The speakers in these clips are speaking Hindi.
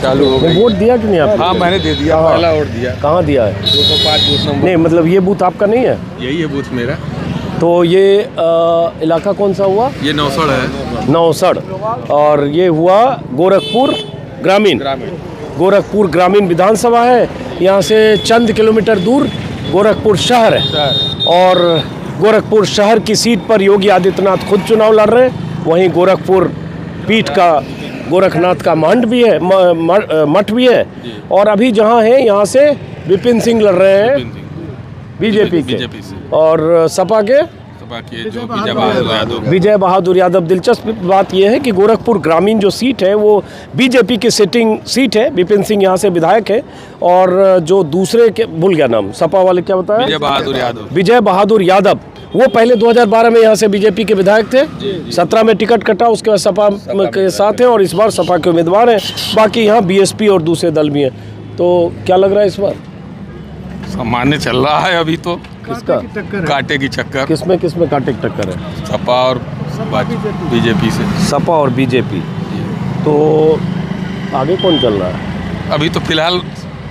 चालू हो गई। वोट दिया कि नहीं आपने? हाँ मैंने दे दिया, पहला वोट दिया। कहाँ दिया है? 205 बूथ नंबर। नहीं मतलब ये बूथ आपका नहीं है? यही है बूथ मेरा। तो ये इलाका कौन सा हुआ? ये नौसड़ है। नौसड़। और ये हुआ गोरखपुर ग्रामीण। गोरखपुर ग्रामीण विधानसभा है। यहाँ से चंद किलोमीटर दूर गोरखपुर शहर है और गोरखपुर शहर की सीट पर योगी आदित्यनाथ खुद चुनाव लड़ रहे हैं। वहीं गोरखपुर पीठ का गोरखनाथ का महंत भी है, मठ भी है। और अभी जहाँ है यहाँ से विपिन सिंह लड़ रहे हैं बीजेपी के, और सपा के जो विजय बहादुर यादव। दिलचस्प बात यह है कि गोरखपुर ग्रामीण जो सीट है वो बीजेपी की सिटिंग सीट है। विपिन सिंह यहाँ से विधायक है और जो दूसरे के भूल गया नाम, सपा वाले क्या बताया? विजय बहादुर यादव। वो पहले 2012 में यहाँ से बीजेपी के विधायक थे। 17 में टिकट कटा, उसके बाद सपा के साथ हैं और इस बार सपा के उम्मीदवार हैं। बाकी यहाँ बीएसपी और दूसरे दल भी हैं। तो क्या लग रहा है इस बार? सामान्य चल रहा है अभी तो। किसका कांटे की चक्कर? किसमें कांटे की टक्कर है? सपा और बीजेपी से। सपा और बीजेपी। तो आगे कौन चल रहा है? अभी तो फिलहाल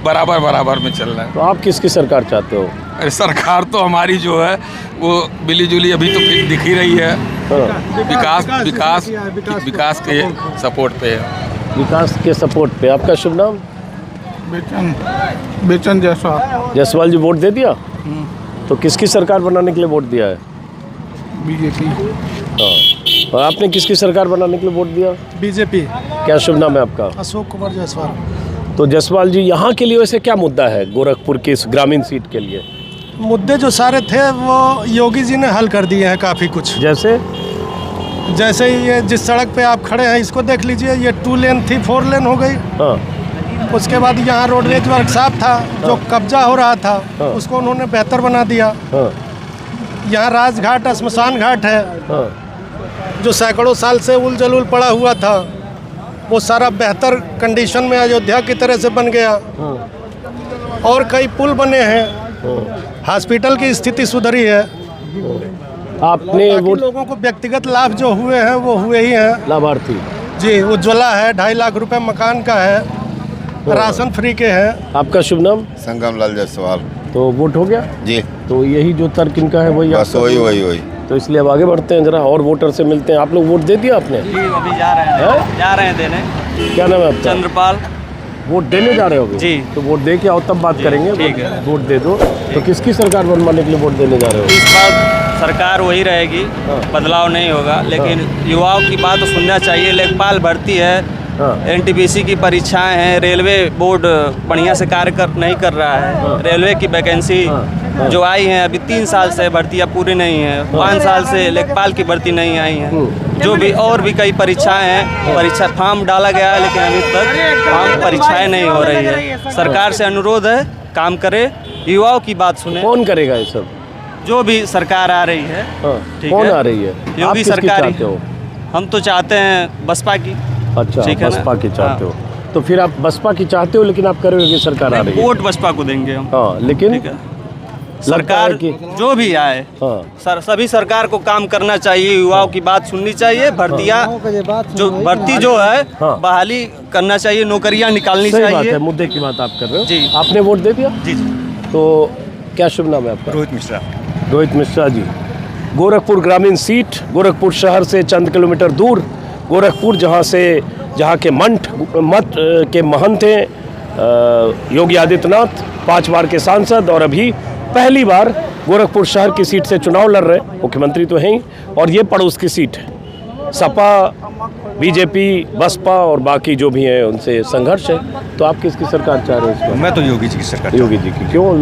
बराबर में चल रहा है। तो आप किसकी सरकार चाहते हो? अरे सरकार तो हमारी जो है वो मिली जुली अभी तो दिख ही रही है। विकास के सपोर्ट पे है। विकास के सपोर्ट पे। आपका शुभ नाम? बेचन जायसवाल। जायसवाल जी वोट दे दिया? तो किसकी सरकार बनाने के लिए वोट दिया है? बीजेपी। हाँ। और आपने किसकी सरकार बनाने के लिए वोट दिया? बीजेपी। क्या शुभ नाम है आपका? अशोक कुमार जायसवाल। तो जायसवाल जी यहाँ के लिए वैसे क्या मुद्दा है गोरखपुर की इस ग्रामीण सीट के लिए? मुद्दे जो सारे थे वो योगी जी ने हल कर दिए हैं काफ़ी कुछ। जैसे ये जिस सड़क पे आप खड़े हैं इसको देख लीजिए, ये 2 लेन थी 4 लेन हो गई। हाँ। उसके बाद यहाँ रोडवेज वर्कशॉप था जो कब्जा हो रहा था, उसको उन्होंने बेहतर बना दिया। यहाँ राजघाट श्मशान घाट है जो सैकड़ों साल से उल जलूल पड़ा हुआ था, वो सारा बेहतर कंडीशन में अयोध्या की तरह से बन गया। और कई पुल बने हैं, हॉस्पिटल की स्थिति सुधरी है। आपने वो लोगों को व्यक्तिगत लाभ जो हुए हैं वो हुए ही हैं। लाभार्थी जी, उज्ज्वला है, 2.5 लाख रुपए मकान का है, राशन फ्री के हैं। आपका शुभ नाम? संगम लाल जायसवाल। तो वोट हो गया जी। तो यही जो तर्क इनका है वही बस वही। तो इसलिए अब आगे बढ़ते हैं, जरा और वोटर से मिलते हैं। आप लोग वोट दे दिया आपने? जी अभी जा रहे हैं देने। क्या नाम है आपका? चंद्रपाल। वोट देने जा रहे हो? जी। तो वोट दे के आओ तब बात करेंगे। ठीक है। वोट दे दो। तो किसकी सरकार बनवाने के लिए वोट देने जा रहे हो? इस बार सरकार वही रहेगी, बदलाव नहीं होगा। लेकिन युवाओं की बात तो सुनना चाहिए। लेखपाल भर्ती है, एनटीपीसी की परीक्षाएं हैं, रेलवे बोर्ड बढ़िया से कार्य नहीं कर रहा है। रेलवे की वैकेंसी जो आई हैं अभी 3 साल से भर्तियाँ पूरी नहीं है। 5 साल से लेखपाल की भर्ती नहीं आई है। जो भी और भी कई परीक्षाएं हैं, परीक्षा फॉर्म डाला गया है लेकिन अभी तक फॉर्म परीक्षाएं नहीं हो रही है। सरकार से अनुरोध है काम करे, युवाओं की बात सुने। कौन करेगा ये सब? जो भी सरकार आ रही है। कौन आ रही है? योगी सरकार। हम तो चाहते हैं बसपा की। अच्छा, बसपा की चाहते हो? तो फिर आप बसपा की चाहते हो लेकिन आप कह रहे हो कि सरकार आ रही है। वोट बसपा को देंगे हम। हाँ, लेकिन सरकार जो भी आए सभी सरकार को काम करना चाहिए, युवाओं की बात सुननी चाहिए। भर्ती जो है बहाली करना चाहिए, नौकरियां निकालनी चाहिए। बात है, मुद्दे की बात आप कर रहे हो जी। आपने वोट दे दिया? जी। तो क्या शुभ नाम है आपका? रोहित मिश्रा। रोहित मिश्रा जी, गोरखपुर ग्रामीण सीट, गोरखपुर शहर से चंद किलोमीटर दूर गोरखपुर, जहाँ के मठ के महंत हैं योगी आदित्यनाथ, 5 बार के सांसद और अभी पहली बार गोरखपुर शहर की सीट से चुनाव लड़ रहे। मुख्यमंत्री तो हैं ही, और ये पड़ोस की सीट है। सपा, बीजेपी, बसपा और बाकी जो भी हैं उनसे संघर्ष है। तो आप किसकी सरकार चाह रहे हैं? मैं तो योगी जी की सरकार। योगी जी की। क्यों?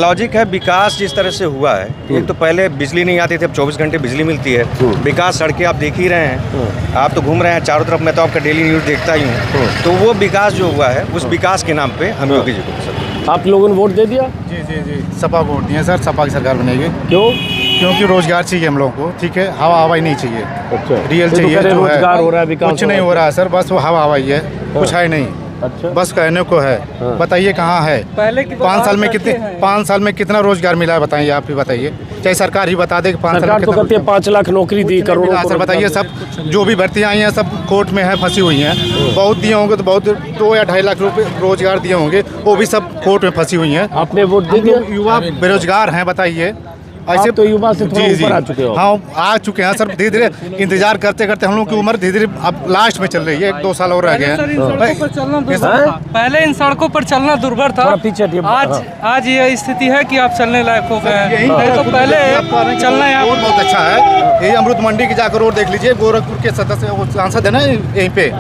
लॉजिक है, विकास जिस तरह से हुआ है। एक तो पहले बिजली नहीं आती थी, अब 24 घंटे बिजली मिलती है। विकास, सड़कें आप देख ही रहे हैं, आप तो घूम रहे हैं चारों तरफ, मैं तो आपका डेली न्यूज़ देखता ही हूँ। तो वो विकास जो हुआ है, उस विकास के नाम पे हम योगी जी को पसंद। आप लोगों ने वोट दे दिया? जी, सपा को वोट दिया सर। सपा की सरकार बनेगी। क्यों? क्योंकि रोजगार चाहिए हम लोगों को, ठीक है। हवा ही नहीं चाहिए। अच्छा, रियल चाहिए। रोजगार हो रहा है, विकास कुछ नहीं हो रहा है सर, बस वो हवा ही है, कुछ है नहीं। अच्छा। बस कहने को है। बताइए कहाँ है? पहले की 5 साल में कितने 5 साल में कितना रोजगार मिला है बताइए, आप ही बताइए। चाहे सरकार ही बता दे कि 5 साल सरकार में तो कितना कहती है 5 लाख नौकरी दी, करोड़ों मिला। सर बताइए, सब जो भी भर्तियाँ आई हैं सब कोर्ट में है, फंसी हुई हैं। बहुत दिए होंगे तो बहुत 2 या 2.5 लाख रुपए रोजगार दिए होंगे, वो भी सब कोर्ट में फंसी हुई हैं। आपने वोट दे दिया? युवा बेरोजगार हैं, बताइए। ऐसे तो युवा से थोड़ा ऊपर आ चुके हो। हाँ, आ चुके हैं सर। धीरे धीरे इंतजार करते करते हम लोग की उम्र धीरे धीरे अब लास्ट में चल रही है। 1-2 साल और रह गए हैं। पहले इन सड़कों पर चलना दुर्भर था। थोड़ा पीछे हटिए। आज ये स्थिति है कि आप चलने लायक हो गए हैं। नहीं तो पहले चलना यहाँ रोड बहुत अच्छा है। ये अमृत मंडी की जाकर रोड देख लीजिए। गोरखपुर के सदस्य वो सांसद है ना यहीं पे,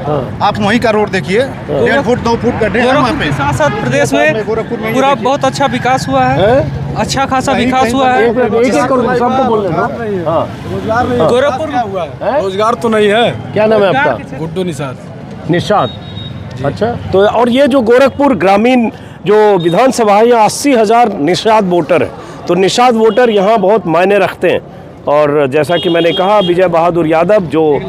आप वहीं का रोड देखिए। 1.5 फुट 2 फुट गड्ढे हैं वहाँ पे। साथ साथ प्रदेश में गोरखपुर में पूरा बहुत अच्छा विकास हुआ है। अच्छा खासा विकास हुआ है। एक करोड़ सबको बोलने दो। हाँ, गोरखपुर रोजगार तो नहीं है। क्या नाम है आपका? गुड्डू निषाद। निषाद। अच्छा, तो और ये जो गोरखपुर ग्रामीण जो विधानसभा है, यहाँ 80,000 निषाद वोटर है। तो निषाद वोटर यहाँ बहुत मायने रखते हैं। और जैसा कि मैंने कहा, विजय बहादुर यादव जो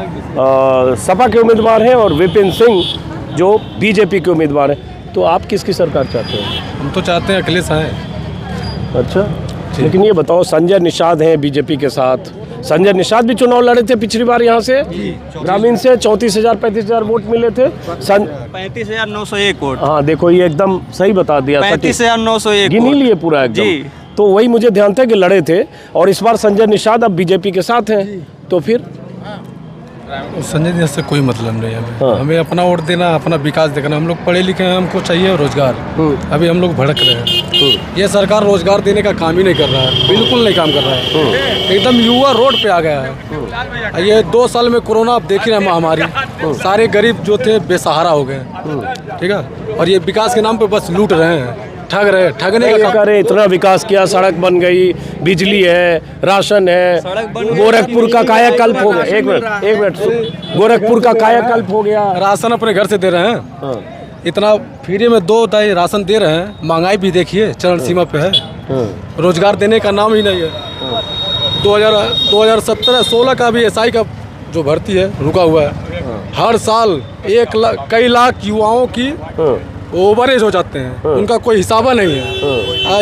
सपा के उम्मीदवार हैं और विपिन सिंह जो बीजेपी के उम्मीदवार हैं। तो आप किसकी सरकार चाहते हैं? हम तो चाहते हैं अखिलेश आए। अच्छा, लेकिन ये बताओ, संजय निषाद हैं बीजेपी के साथ। संजय निषाद भी चुनाव लड़े थे पिछली बार यहाँ से, ग्रामीण से 34,000-35,000 वोट मिले थे। 35,901 वोट। हाँ देखो, ये एकदम सही बता दिया। 35,901 गिनी लिए पूरा एकदम जी। तो वही मुझे ध्यान था कि लड़े थे। और इस बार संजय निषाद अब बीजेपी के साथ हैं। तो फिर संजय जी से कोई मतलब नहीं है हमें। हाँ। हमें अपना वोट देना, अपना विकास देखना। हम लोग पढ़े लिखे हैं, हमको चाहिए रोजगार। अभी हम लोग भड़क रहे हैं। ये सरकार रोजगार देने का काम ही नहीं कर रहा है, बिल्कुल नहीं काम कर रहा है। एकदम युवा रोड पे आ गया है। ये 2 साल में कोरोना आप देख रहे हैं, महामारी। सारे गरीब जो थे बेसहारा हो गए। ठीक है, और ये विकास के नाम पे बस लूट रहे हैं, ठग रहे हैं। ठगने का काम। इतना विकास किया, सड़क बन गई, बिजली है, राशन है, गोरखपुर का कायाकल्प हो गया। एक मिनट गोरखपुर का कायाकल्प हो गया। राशन अपने घर से दे रहे हैं। इतना फ्री में 2 दाई राशन दे रहे हैं। महंगाई भी देखिए चरण सीमा पे है। रोजगार देने का नाम ही नहीं है। 2017-16 का भी SI का जो भर्ती है रुका हुआ है। हर साल कई लाख युवाओं की ओवरेज हो जाते हैं। उनका कोई हिसाबा नहीं है।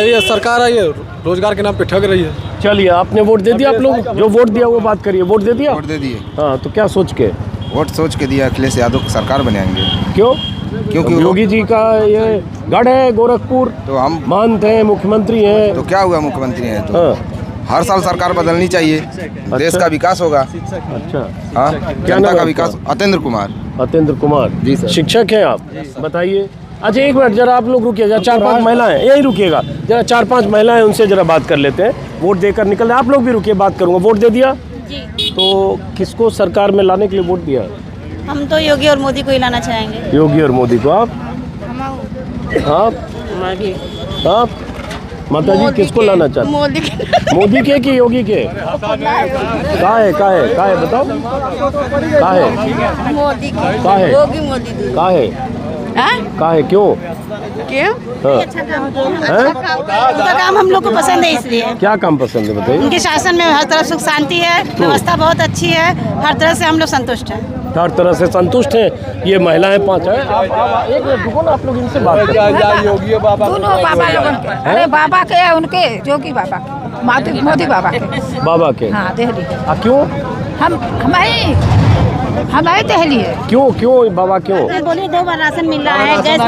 ये सरकार है, ये रोजगार के नाम पे ठग रही है। चलिए, आपने वोट दे दिया? आप लोग जो वोट दिया वो बात करिए। वोट दे दिया? वोट दे दिए। हाँ, तो क्या सोच के? वोट सोच के दिया, अखिलेश यादव की सरकार बनाएंगे। क्यों? क्योंकि योगी जी का ये गढ़ है गोरखपुर, तो हम महंत हैं, मुख्यमंत्री हैं। तो क्या हुआ, मुख्यमंत्री हैं तो हाँ। हर साल सरकार बदलनी चाहिए। देश का विकास होगा। अच्छा, हाँ, क्या जनता नाम का है विकास। अतेंद्र कुमार। अतेंद्र कुमार जी सर। शिक्षक हैं आप? बताइए। अच्छा, एक मिनट जरा आप लोग रुकिए। जरा 4-5 महिलाएं यही रुकिएगा। जरा 4-5 महिलाएं, उनसे जरा बात कर लेते हैं। वोट देकर निकल रहे। आप लोग भी रुकिए, बात करूंगा। वोट दे दिया जी। तो किसको सरकार में लाने के लिए वोट दिया? हम तो योगी और मोदी को ही लाना चाहेंगे। योगी और मोदी को। आप माता जी किसको लाना चाहते? मोदी के। मोदी के कि योगी के? काहे बताओ। काहे मोदी के। काहे? योगी मोदी। काहे क्यों? क्यों? हाँ। अच्छा काम हम लोग को पसंद है, इसलिए। क्या काम पसंद है बताइए? उनके शासन में हर तरफ सुख शांति है, व्यवस्था बहुत अच्छी है, हर तरह से हम लोग संतुष्ट हैं। हर तरह से संतुष्ट हैं। ये महिलाएं 5 हैं। आप एक मिनट रुको ना, आप लोग इनसे बात करें। योगी बाबा लोगन के। अरे बाबा के है, उनके योगी बाबा के, मोदी बाबा के। बाबा के? हाँ, दिल्ली। क्यों? हमारे दहली है। क्यों बाबा क्यों? बोलिए 2 बार राशन मिल रहा है, गैस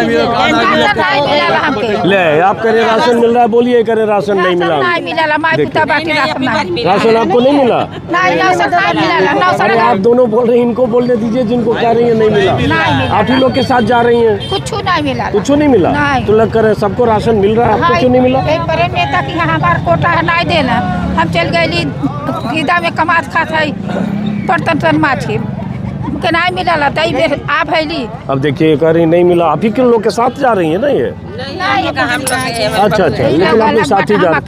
ले आप कह रहे राशन मिल रहा है, बोलिए कह रहे राशन नहीं मिला। राशन आपको नहीं मिला? अरे आप दोनों बोल रहे हैं, इनको बोलने दीजिए जिनको कह रही है नहीं मिला। आप ही लोग के साथ जा रही हैं। कुछ नहीं मिला। कुछ नहीं मिला? तो लग कर सबको राशन मिल रहा है, आपको क्यों नहीं मिला? एक बड़े नेता की हमारा कोटा है, नहीं देना। हम चल गए गीदा में कमात खात है, बर्तन माछी के नहीं मिला। आप है। अब देखिए कह रही नहीं मिला। आप ही के लोग के साथ जा रही है ना ये? अच्छा, लेकिन आप लोग साथ ही जा।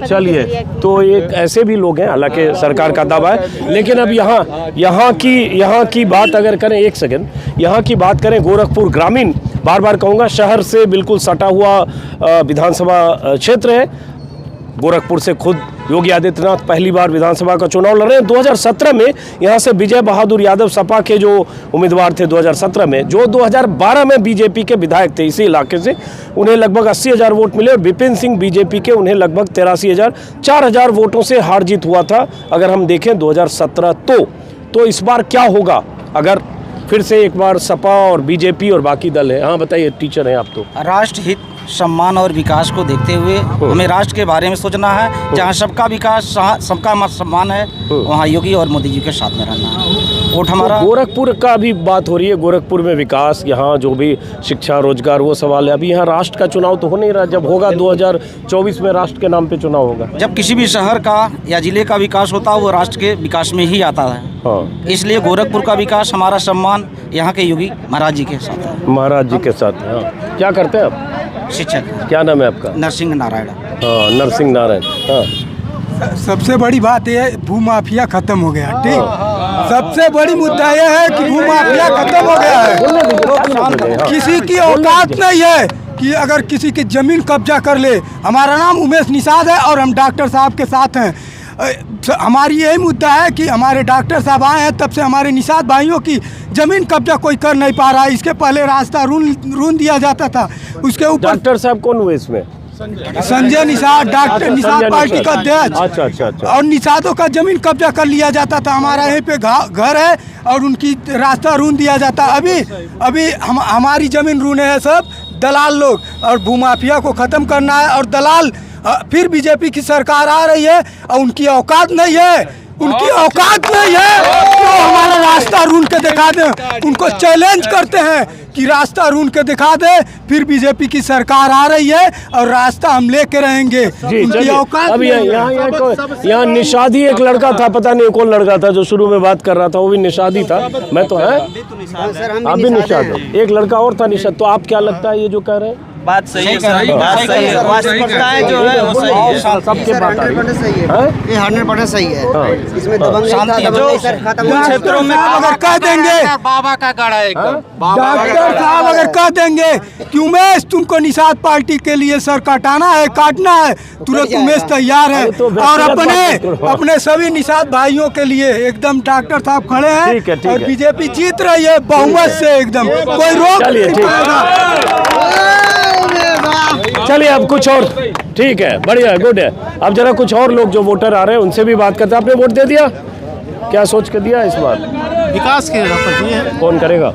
चलिए, तो एक ऐसे भी लोग हैं, हालांकि सरकार का दावा है। लेकिन अब यहाँ की बात अगर करें, एक सेकंड, यहाँ की बात करें, गोरखपुर ग्रामीण, बार बार कहूँगा, शहर से बिल्कुल सटा हुआ विधानसभा क्षेत्र है। गोरखपुर से खुद योगी आदित्यनाथ पहली बार विधानसभा का चुनाव लड़ रहे हैं। 2017 में यहाँ से विजय बहादुर यादव सपा के जो उम्मीदवार थे 2017 में, जो 2012 में बीजेपी के विधायक थे इसी इलाके से, उन्हें लगभग 80,000 वोट मिले और विपिन सिंह बीजेपी के, उन्हें लगभग 83,000, 4,000 वोटों से हार जीत हुआ था अगर हम देखें 2017 तो इस बार क्या होगा अगर फिर से एक बार सपा और बीजेपी और बाकी दल है। हाँ बताइए, टीचर हैं आप तो। राष्ट्र हित, सम्मान और विकास को देखते हुए हमें राष्ट्र के बारे में सोचना है। जहाँ सबका विकास, सबका सम्मान है, वहाँ योगी और मोदी जी के साथ में रहना है। वोट हमारा। गोरखपुर का भी बात हो रही है, गोरखपुर में विकास, यहाँ जो भी शिक्षा रोजगार वो सवाल है। अभी यहाँ राष्ट्र का चुनाव तो हो नहीं रहा, जब होगा 2024 में राष्ट्र के नाम पे चुनाव होगा। जब किसी भी शहर का या जिले का विकास होता है वो राष्ट्र के विकास में ही आता है। हाँ, इसलिए गोरखपुर का विकास, हमारा सम्मान यहाँ के योगी महाराज जी के साथ है। महाराज जी के साथ। हाँ, क्या करते हैं आप? शिक्षक। क्या नाम है आपका? नरसिंह नारायण। हाँ, नरसिंह नारायण। हाँ, सबसे बड़ी बात यह है, भूमाफिया खत्म हो गया। ठीक, सबसे बड़ी मुद्दा यह है कि भूमाफिया खत्म हो गया है। किसी की औकात नहीं है कि अगर किसी की जमीन कब्जा कर ले। हमारा नाम उमेश निषाद है और हम डॉक्टर साहब के साथ हैं। हमारी यही मुद्दा है कि हमारे डॉक्टर साहब आए हैं तब से हमारे निषाद भाइयों की जमीन कब्जा कोई कर नहीं पा रहा है। इसके पहले रास्ता रून दिया जाता था, उसके ऊपर। डॉक्टर साहब कौन हुए इसमें? संजय निषाद, डॉक्टर निषाद पार्टी का अध्यक्ष। अच्छा। और निषादों का जमीन कब्जा कर लिया जाता था। हमारा यहीं पे घर है और उनकी रास्ता रून दिया जाता। अभी हमारी जमीन रूने है सब दलाल लोग, और भूमाफिया को खत्म करना है। और दलाल फिर बीजेपी की सरकार आ रही है और उनकी औकात नहीं है, उनकी औकात नहीं है तो हमारा रास्ता रून के दिखा दे। उनको चैलेंज करते हैं कि रास्ता रून के दिखा दे, फिर बीजेपी की सरकार आ रही है और रास्ता हम लेके रहेंगे। उनकी औकात। अब यहाँ निषादी एक लड़का था, पता नहीं कौन लड़का था जो शुरू में बात कर रहा था, वो भी निषादी था। मैं तो है, आप भी निषाद हो। एक लड़का और था निषाद। तो आप क्या लगता है ये जो कह रहे हैं? बात सही है, बात सही है। वास्तविकताएं जो है वो सही है। सबके बात आ रही है। ये 100% सही है। इसमें दबंग क्षेत्रों में अगर कह देंगे, बाबा का गढ़ है एकदम। डॉक्टर साहब अगर कह देंगे कि उमेश तुमको निषाद पार्टी के लिए सर काटना है, तुरंत उमेश तैयार है। और अपने सभी निषाद भाइयों के लिए एकदम डॉक्टर साहब खड़े हैं और बीजेपी जीत रही है बहुमत से एकदम, कोई रोक नहीं पाएगा। चलिए अब कुछ और, ठीक है, बढ़िया, गुड है। अब जरा कुछ और लोग जो वोटर आ रहे हैं उनसे भी बात करते हैं। आपने वोट दे दिया? क्या सोच के दिया इस बार? विकास के है। कौन करेगा?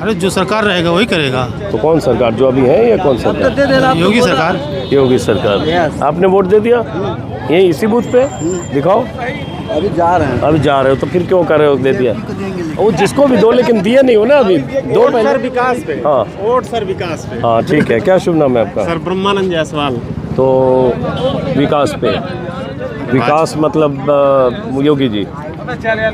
अरे जो सरकार रहेगा वही करेगा। तो कौन सरकार जो अभी है या कौन सरकार? योगी सरकार। योगी सरकार। आपने वोट दे दिया? यही इसी बूथ पे दिखाओ। अभी जा रहे हो तो फिर क्यों कर रहे हो? दे दिया वो जिसको भी दो, लेकिन दिए नहीं हो ना अभी। दो सर विकास पे। हाँ, वोट सर विकास पे। हाँ ठीक है। क्या शुभ नाम है आपका? सर ब्रह्मानंद जायसवाल। तो विकास पे, विकास मतलब योगी जी?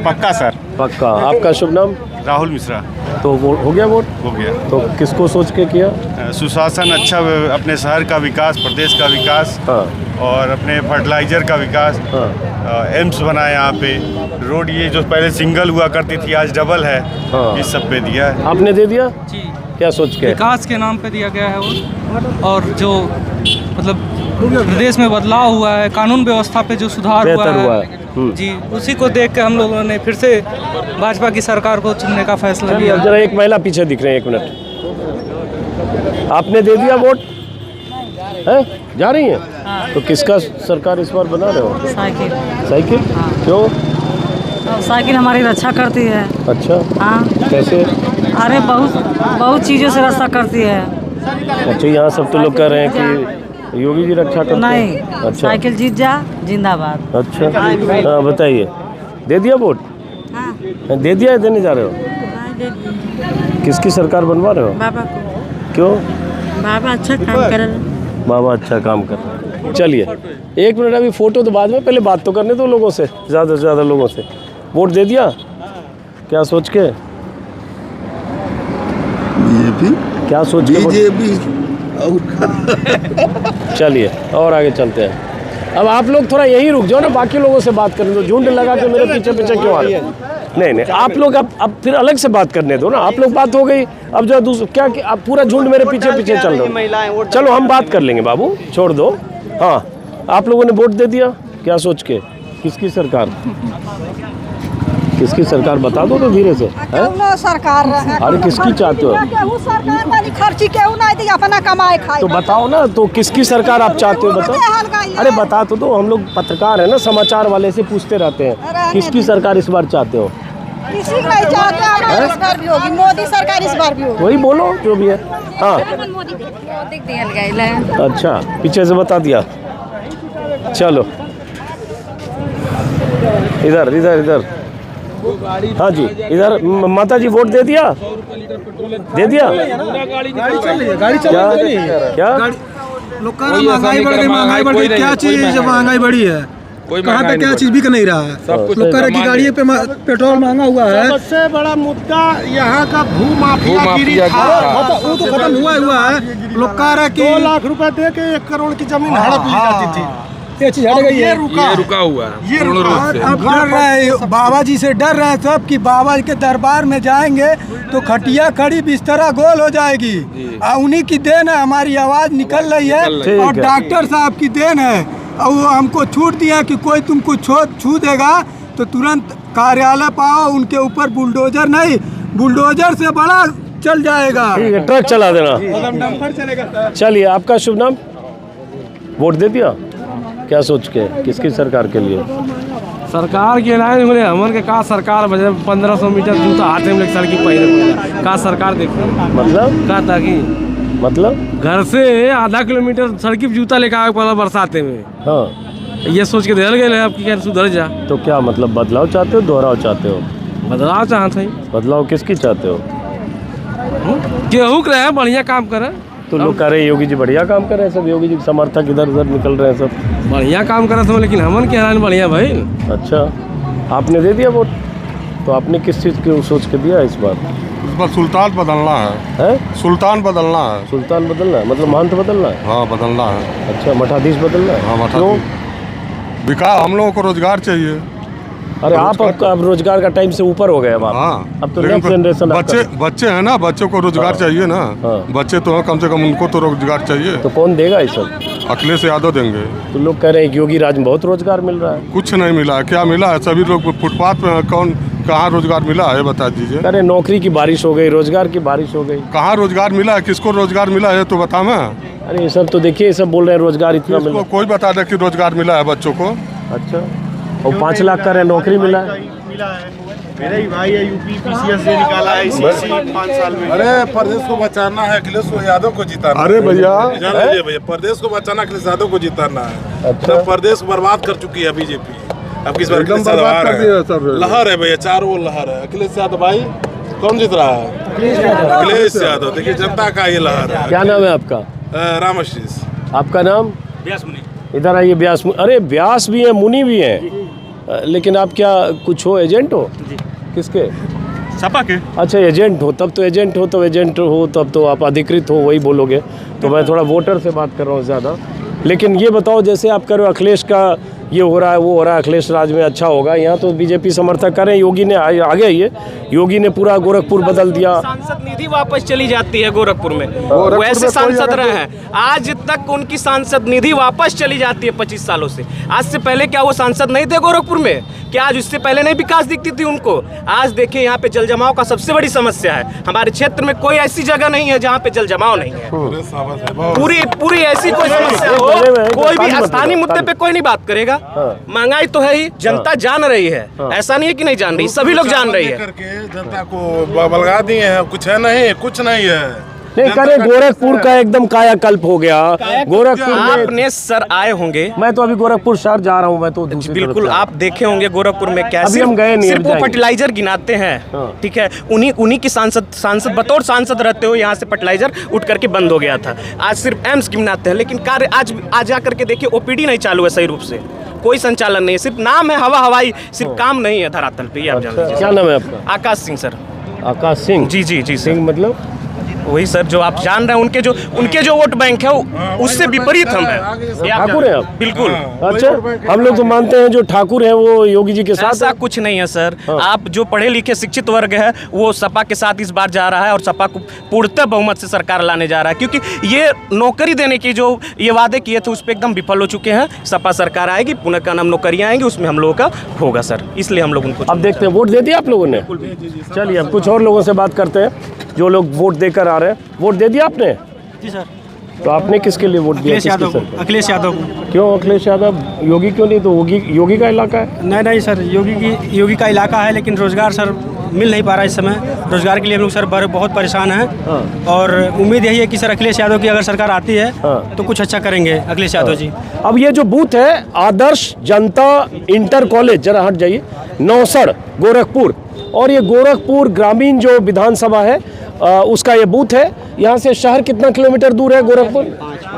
पक्का सर, पक्का। आपका शुभ नाम? राहुल मिश्रा। तो वो हो गया वोट? हो गया। तो किसको सोच के किया? सुशासन अच्छा, अपने शहर का विकास, प्रदेश का विकास। हाँ। और अपने फर्टिलाइजर का विकास। हाँ। एम्स बना है यहाँ पे। रोड ये जो पहले सिंगल हुआ करती थी आज डबल है। हाँ। इस सब पे दिया है। आपने दे दिया? जी। क्या सोच के? विकास के नाम पे दिया गया है वो, और जो मतलब प्रदेश में बदलाव हुआ है, कानून व्यवस्था पे जो सुधार हुआ है जी, उसी को देख के हम लोगों ने फिर से भाजपा की सरकार को चुनने का फैसला लिया। जरा एक महिला पीछे दिख रहे हैं, एक मिनट। आपने दे दिया वोट? है? जा रही हैं? हाँ। तो किसका सरकार इस बार बना रहे हो? साइकिल? हाँ। क्यों? साइकिल हमारी रक्षा करती है। अच्छा। हाँ। कैसे? अरे बहुत चीज़ों से रक्षा करती है। अच्छा, यहाँ सब तो लोग कह रहे हैं कि योगी जी रक्षा करते हैं। नहीं। अच्छा। साइकिल जीत जा जिंदाबाद। अच्छा, हाँ बताइए, दे दिया वोट? हाँ। दे दिया है, देने जा रहे हो? किसकी सरकार बनवा रहे हो? बाबा को। क्यों? बाबा अच्छा काम कर रहे। बाबा अच्छा काम कर रहे हैं। चलिए एक मिनट, अभी फोटो तो बाद में, पहले बात तो करने दो लोगों से, ज़्यादा से ज़्यादा लोगों से। वोट दे दिया? क्या सोच के? क्या सोच के? चलिए और आगे चलते हैं। अब आप लोग थोड़ा यहीं रुक जाओ ना, बाकी लोगों से बात करने दो। झुंड लगा के मेरे पीछे पीछे क्यों आ रहे हैं? नहीं, आप लोग अब फिर अलग से बात करने दो ना। आप लोग बात हो गई, अब जो दूसरा क्या अब पूरा झुंड मेरे पीछे पीछे चल रहा है। चलो हम बात कर लेंगे बाबू, छोड़ दो। हाँ आप लोगों ने वोट दे दिया क्या सोच के? किसकी सरकार? किसकी सरकार बता दो तो धीरे से। सरकार अरे किसकी चाहते हो? सरकार वाली खर्ची केहू नहीं दी, अपना कमाए खाए। तो बताओ ना, तो किसकी सरकार आप चाहते हो बताओ। अरे बता तो दो, हम लोग पत्रकार है ना, समाचार वाले से पूछते रहते हैं किसकी सरकार इस बार चाहते हो? किसी को नहीं चाहते, हमारी इस बार भी होगी, मोदी सरकार इस बार भी होगी। वही बोलो जो भी है। हाँ मोदी अच्छा, पीछे से बता दिया। चलो इधर इधर इधर। हाँ जी, इधर माता जी वोट दे दिया? दे दिया? क्या लोग कह रहे हैं महंगाई बढ़ गई, महंगाई बढ़ गई। क्या चीज़ जब महंगाई बढ़ी है? कहाँ पे क्या चीज़ बिक नहीं रहा है? लोग कह रहे हैं कि गाड़ी पे पेट्रोल महंगा हुआ है। सबसे बड़ा मुद्दा यहाँ का भू माफियागिरी था, वो तो खत्म हुआ है। लोग कह रहे हैं कि 2 लाख रुपए दे के 1 करोड़ की जमीन हड़प ली जाती थी। ये चीज हट गई है, ये रुका हुआ है, ये अब डर रहे हैं, बाबा जी से डर रहे हैं सब कि बाबा के दरबार में जाएंगे तो खटिया खड़ी बिस्तरा गोल हो जाएगी। उन्हीं की देन है, हमारी आवाज निकल रही है और डॉक्टर साहब की देन है। और वो हमको छूट दिया कि कोई तुमको छू देगा तो तुरंत कार्यालय पाओ, उनके ऊपर बुलडोजर नहीं, बुलडोजर से बड़ा चल जाएगा, ट्रक चला देना। चलिए, आपका शुभ नाम? वोट दे दिया क्या सोच के? किसकी सरकार के लिए? सरकार के लाइन बोले हमन के का सरकार बजे 1500 मीटर जूता हाथ में लेके सड़की पहले का सरकार देखते मतलब का ताकि मतलब घर से आधा किलोमीटर सड़की पे जूता लेकर आए पड़ा बरसाते में। हाँ, ये सोच के दहल गए अब कि सुधर जा। तो क्या मतलब बदलाव चाहते हो, दोहराव चाहते हो? बदलाव चाहते हैं। बदलाव किसकी चाहते हो? केहू रहे बढ़िया काम करे तो लोग कह रहे हैं योगी जी बढ़िया काम कर रहे हैं, सब योगी जी के समर्थक इधर उधर निकल रहे हैं, सब बढ़िया काम कर रहे थे, लेकिन हमन के हैरान बढ़िया भाई। अच्छा, आपने दे दिया वोट? तो आपने किस चीज़ की सोच के दिया इस बार? इस बार सुल्तान बदलना है। सुल्तान बदलना है। सुल्तान बदलना है मतलब महंत बदलना है? हाँ बदलना है। अच्छा, मठाधीश बदलना है? हाँ मठाधीश। विकास, हम लोगों को रोजगार चाहिए। अरे आप अब रोजगार का टाइम से ऊपर हो गए अब आप। हाँ, अब तो नेक्स्ट जनरेशन बच्चे हैं ना, बच्चों को रोजगार चाहिए ना। बच्चे तो हैं, कम से कम उनको तो रोजगार चाहिए। तो कौन देगा ये सब? अखिलेश यादव देंगे। तो लोग कह रहे हैं कि योगी राज में बहुत रोजगार मिल रहा है। कुछ नहीं मिला है। क्या मिला है? सभी लोग फुटपाथ पे हैं। कौन कहाँ रोजगार मिला है बता दीजिए। अरे नौकरी की बारिश हो गई, रोजगार की बारिश हो गई। कहाँ रोजगार मिला है? किसको रोजगार मिला है तो बता। मैं अरे ये सब तो देखिए, ये सब बोल रहे हैं रोजगार इतना मिला। कोई बता दे कि रोजगार मिला है बच्चों को। अच्छा, और 5 लाख का नौकरी मिला है। मेरा ही भाई है, यूपी पीसीएस से निकाला है इसी 5 साल में। अरे प्रदेश को बचाना है, अखिलेश यादव को जिताना। अरे भैया भैया, प्रदेश को बचाना, अखिलेश यादव को जिताना है। अच्छा, प्रदेश बर्बाद कर चुकी है बीजेपी। अब किस बार लहर है भैया, चारों ओर लहर है। अखिलेश यादव भाई कौन जीत रहा है? अखिलेश यादव। देखिए जनता का ये लहर है। क्या नाम है आपका? रामाशीष। आपका नाम? व्यास मुनि। इधर आइए। व्यास मुनि। अरे व्यास भी है, मुनि भी है, लेकिन आप क्या कुछ हो, एजेंट हो? जी। किसके? सपा के। अच्छा, एजेंट हो, तब तो एजेंट हो, तो एजेंट हो तब तो आप अधिकृत हो, वही बोलोगे। तो मैं थोड़ा वोटर से बात कर रहा हूँ ज़्यादा। लेकिन ये बताओ, जैसे आप कह रहे हो अखिलेश का ये हो रहा है, वो हो रहा है, अखिलेश राज में अच्छा होगा, यहाँ तो बीजेपी समर्थक करें, योगी ने आगे ये योगी ने पूरा गोरखपुर बदल दिया। सांसद निधि वापस चली जाती है गोरखपुर में, वैसे सांसद रहे हैं, आज तक उनकी सांसद निधि वापस चली जाती है 25 सालों से। आज से पहले क्या वो सांसद नहीं थे गोरखपुर में? क्या आज उससे पहले नहीं विकास दिखती थी उनको? आज देखिए, यहाँ पे जल जमाव का सबसे बड़ी समस्या है। हमारे क्षेत्र में कोई ऐसी जगह नहीं है जहाँ पे जल जमाव नहीं है। पूरी ऐसी कोई समस्या हो, कोई भी स्थानीय मुद्दे पे कोई नहीं बात करेगा। महंगाई तो है ही, जनता जान रही है, ऐसा नहीं है कि नहीं जान रही, सभी लोग जान रही है। जनता को बलगा दिए हैं, कुछ है नहीं, कुछ नहीं है। नहीं करे, गोरखपुर का एकदम कायाकल्प हो गया। गोरखपुर आपने सर आए होंगे, मैं तो अभी गोरखपुर शहर जा रहा हूँ, मैं तो बिल्कुल आप देखे होंगे गोरखपुर में क्या सिर्फ वो फर्टिलाइजर गिनाते हैं, ठीक है। उन्हीं की सांसद बतौर सांसद रहते हो यहाँ से फर्टिलाइजर उठ करके बंद हो गया था। आज सिर्फ एम्स गिनाते हैं, लेकिन कार्य आज जा करके देखिए ओपीडी नहीं चालू है सही रूप से, कोई संचालन नहीं है, सिर्फ नाम है, हवा हवाई, सिर्फ काम नहीं है धरातल पे। ये आप जान लीजिए। क्या नाम है आपका? आकाश सिंह सर। आकाश सिंह? जी जी जी। सिंह मतलब वही सर जो आप जान रहे हैं, उनके जो वोट बैंक है उससे विपरीत हम हैं। ठाकुर है आप? बिल्कुल। अच्छा, हम लोग तो मानते हैं जो ठाकुर है वो योगी जी के साथ ऐसा कुछ नहीं है सर। आप जो पढ़े लिखे शिक्षित वर्ग है वो सपा के साथ इस बार जा रहा है और सपा को पूर्णतः बहुमत से सरकार लाने जा रहा है, क्योंकि ये नौकरी देने की जो ये वादे किए थे उस पर एकदम विफल हो चुके हैं। सपा सरकार आएगी, पुनः का नाम नौकरियाँ आएंगी, उसमें हम लोगों का होगा सर, इसलिए हम लोग उनको अब देखते हैं। वोट दे दिया आप लोगों ने? चलिए अब कुछ और लोगों से बात करते हैं जो लोग वोट देकर आ रहे हैं। वोट दे दिया आपने? जी सर। तो आपने किसके लिए वोट दिया? अखिलेश यादव को। क्यों अखिलेश यादव? योगी क्यों नहीं? तो योगी का इलाका है। नहीं सर, योगी का इलाका है, लेकिन रोजगार सर मिल नहीं पा रहा है इस समय। रोजगार के लिए हम लोग सर बहुत परेशान हैं और उम्मीद यही है कि सर अखिलेश यादव की अगर सरकार आती है तो कुछ अच्छा करेंगे अखिलेश यादव जी। अब ये जो बूथ है आदर्श जनता इंटर कॉलेज, जरा हट जाइए, नौसड़ गोरखपुर, और ये गोरखपुर ग्रामीण जो विधानसभा है उसका ये बूथ है। यहाँ से शहर कितना किलोमीटर दूर है? गोरखपुर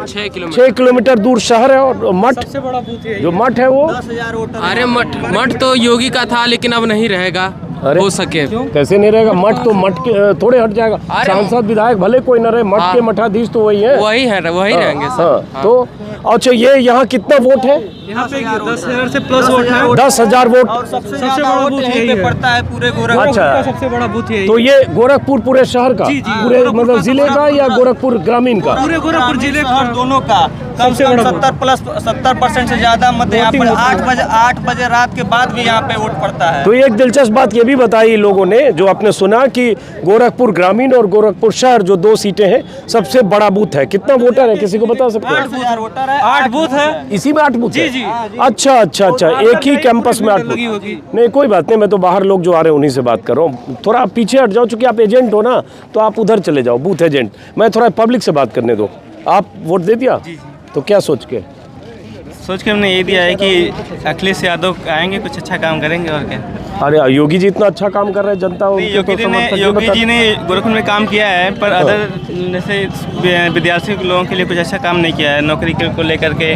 6 किलोमीटर दूर शहर है। और मठ, सबसे बड़ा बूथ है जो मठ है वो 10,000 वोटर। अरे मठ तो योगी का था लेकिन अब नहीं रहेगा। हो सके कैसे नहीं रहेगा? मठ तो मठ के थोड़े हट जाएगा। सांसद विधायक भले कोई न रहे, मठ के मठाधीश तो वही है, वही रहेंगे सर। तो अच्छा, ये यहाँ कितना वोट है? यहाँ पे 10,000 से प्लस वोट है। 10,000 वोट सबसे बड़ा बूथ यही पड़ता है पूरे गोरखपुर का। सबसे बड़ा बूथ यही। तो ये गोरखपुर पूरे शहर का, पूरे मतलब जिले का या गोरखपुर ग्रामीण का? पूरे गोरखपुर जिले का, दोनों का। कम से कम 70% से ज्यादा मत यहाँ पर 8 बजे रात के बाद भी यहाँ पे वोट पड़ता है। तो एक दिलचस्प बात ये भी बताई लोगों ने जो आपने सुना कि गोरखपुर ग्रामीण और गोरखपुर शहर जो 2 सीटें हैं सबसे बड़ा बूथ है। कितना वोटर है किसी को बता सकते हैं? 8,000 वोटर है। 8 बूथ है इसी में 8 बूथ जी है? जी। अच्छा, एक ही कैंपस में 8 बूथ। नहीं कोई बात नहीं, मैं तो बाहर लोग जो आ रहे हैं उन्हीं से बात कर रहा हूँ। थोड़ा आप पीछे हट जाओ, चूंकि आप एजेंट हो ना, तो आप उधर चले जाओ, बूथ एजेंट। मैं थोड़ा पब्लिक से बात करने दो। आप वोट दे दिया? तो क्या सोच के हमने ये दिया है कि अखिलेश यादव आएंगे, कुछ अच्छा काम करेंगे और क्या। अरे योगी जी इतना अच्छा काम कर रहे हैं, जनता योगी जी ने गोरखपुर में काम किया है, पर अदर जैसे विद्यार्थी लोगों के लिए कुछ अच्छा काम नहीं किया है, नौकरी को लेकर के।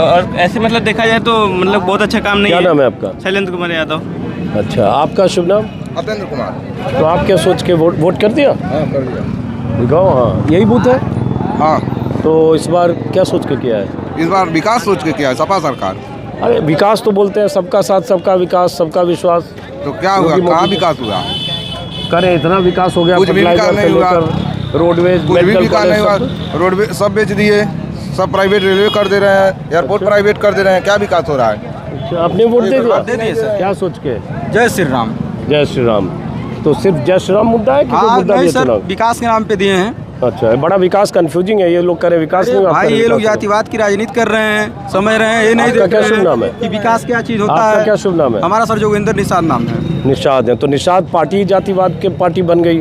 और ऐसे मतलब देखा जाए तो मतलब बहुत अच्छा काम नहीं है। क्या नाम है आपका? शैलेंद्र कुमार यादव। अच्छा, आपका शुभ नाम? अपेंद्र कुमार। तो आप क्या सोच के वोट कर दिया? हाँ कर दिया। दिखाओ। हाँ, यही बूथ है? हाँ। तो इस बार क्या सोच के किया है? इस बार विकास सोच के किया है सपा सरकार। अरे विकास तो बोलते हैं सबका साथ सबका विकास सबका विश्वास, तो क्या हुआ? कहाँ विकास हुआ? करे इतना विकास हो गया, कुछ भी विकास नहीं हुआ। रोडवेज, कुछ भी विकास नहीं हुआ। रोडवेज सब बेच दिए, सब प्राइवेट रेलवे कर दे रहे हैं, एयरपोर्ट प्राइवेट कर दे रहे हैं। क्या विकास हो रहा है? अच्छा, आपने वोट दे दिया? दे दिए सर। क्या सोच के? जय श्री राम। जय श्री राम। तो सिर्फ जय श्री राम मुद्दा है कि कोई मुद्दा भी है चुनाव? विकास के नाम पे दिए हैं। अच्छा, बड़ा विकास कंफ्यूजिंग है, ये लोग कह रहे विकास नहीं। भाई ये लोग जातिवाद की राजनीति कर रहे हैं, समझ रहे हैं, ये नहीं देख क्या शुभ नाम है? कि विकास क्या चीज होता है। क्या शुभ नाम है? हमारा सर जोगिंदर निषाद नाम है। निषाद है, तो निषाद पार्टी जातिवाद के पार्टी बन गई।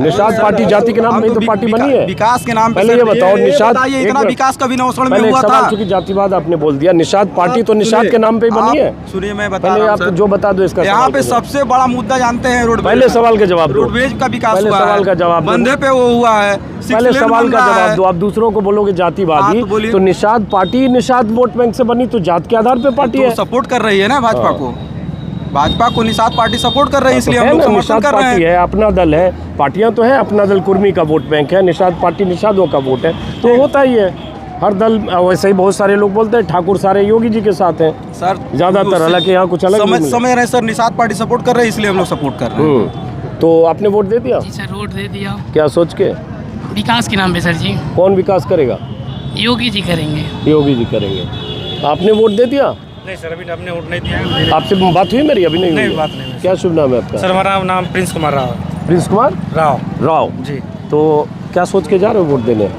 निषाद पार्टी जाति के नाम पे तो पार्टी बनी है। विकास के नाम पे पहले ये बताओ, निषाद इतना विकास कभी नौसड़ में हुआ था? क्योंकि जातिवाद आपने बोल दिया, निषाद पार्टी तो निषाद के नाम पे बनी है। सुनिए मैं बता रहा हूं, आप जो बता दो इसका। यहाँ पे सबसे बड़ा मुद्दा जानते हैं रोडवेज। पहले सवाल का जवाब दो। रोडवेज का विकास पहले सवाल का जवाब दो। बंधे पे वो हुआ है। पहले सवाल का जवाब दो। आप दूसरों को बोलोगे जातिवादी, तो Nishad party Nishad vote bank से बनी, तो जात के आधार पे पार्टी है। सपोर्ट कर रही है ना भाजपा को। भाजपा को निषाद पार्टी सपोर्ट कर रही है, इसलिए हम लोग समर्थन कर रहे हैं। है, अपना दल है, पार्टियां तो है, अपना दल कुर्मी का वोट बैंक है, निषाद पार्टी निषादों का वोट है, तो होता ही है हर दल। वैसे ही बहुत सारे लोग बोलते हैं ठाकुर सारे योगी जी के साथ हैं सर, ज्यादातर, हालांकि यहाँ कुछ अलग समझ रहे हैं सर। निषाद पार्टी सपोर्ट कर रहे हैं, इसलिए हम लोग सपोर्ट कर रहे हैं। तो आपने वोट दे दिया? जी सर, वोट दे दिया। क्या सोच के? विकास के नाम पे सर जी। कौन विकास करेगा? योगी जी करेंगे। योगी जी करेंगे। आपने वोट दे दिया? नहीं सर, अभी हमने वोट नहीं दिया। आपसे बात हुई मेरी? अभी नहीं हुई। बात नहीं। क्या शुभ नाम है आपका? सर हमारा नाम प्रिंस कुमार राव। प्रिंस कुमार राव जी। तो क्या सोच के जा रहे हो वोट देने?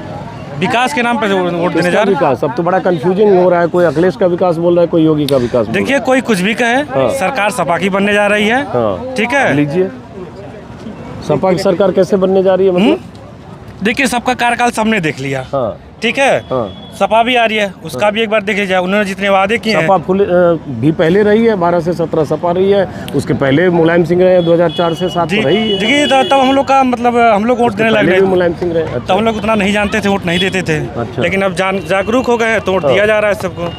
विकास के नाम पे वोट देने जा रहे हैं। विकास अब तो बड़ा कंफ्यूजिंग हो रहा है, कोई अखिलेश का विकास बोल रहा है, कोई योगी का विकास। देखिए कोई कुछ भी कहे, सरकार सपा की बनने जा रही है। ठीक है, लीजिए। सपा की सरकार कैसे बनने जा रही है मतलब? देखिए सबका कार्यकाल सबने देख लिया। ठीक है, सपा भी आ रही है, उसका भी एक बार देखे जाए। उन्होंने जितने वादे किए हैं। सपा भी पहले रही है, 12 से 17 सपा रही है, उसके पहले मुलायम सिंह रहे, 2004 से 7 रही है। देखिए तब हम लोग का मतलब हम लोग वोट देने लगे, मुलायम सिंह रहे। तब हम लोग उतना नहीं जानते थे, वोट नहीं देते थे। लेकिन अब जागरूक हो गए हैं तो वोट दिया जा रहा है सबको।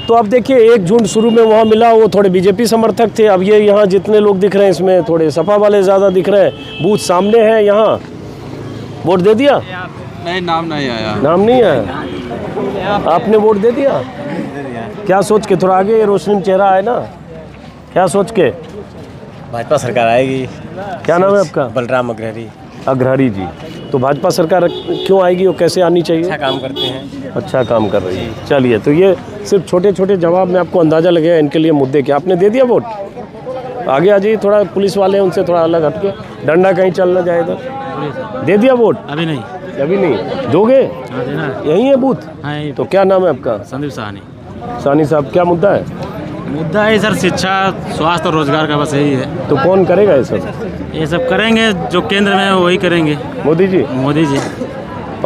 तो अब देखिए, एक झुंड शुरू में वहाँ मिला, वो थोड़े बीजेपी समर्थक थे। अब ये यहाँ जितने लोग दिख रहे हैं इसमें थोड़े सपा वाले ज़्यादा दिख रहे हैं। बूथ सामने है यहाँ, वोट दे दिया? नहीं, नाम नहीं आया। नाम नहीं आया? आपने वोट दे दिया? क्या सोच के? थोड़ा आगे रोशनी में चेहरा है ना, क्या सोच के? भाजपा सरकार आएगी। क्या नाम है आपका? बलराम अग्रहरी। अग्रहरी जी, तो भाजपा सरकार क्यों आएगी और कैसे आनी चाहिए? अच्छा काम करते हैं। अच्छा काम कर रही है। चलिए, तो ये सिर्फ छोटे छोटे जवाब में आपको अंदाजा लगेगा इनके लिए मुद्दे क्या। आपने दे दिया वोट? आगे आ जाइए, थोड़ा पुलिस वाले हैं उनसे थोड़ा अलग हटके, डंडा कहीं चल ना जाए इधर। दे दिया वोट? अभी नहीं। अभी नहीं दोगे? यही है बूथ? हाँ। तो क्या नाम है आपका? संदीप साहनी। सानी साहब, क्या मुद्दा है? मुद्दा है सर शिक्षा, स्वास्थ्य और रोजगार का, बस यही है। तो कौन करेगा ये सब? ये सब करेंगे जो केंद्र में है वही करेंगे। मोदी जी? मोदी जी।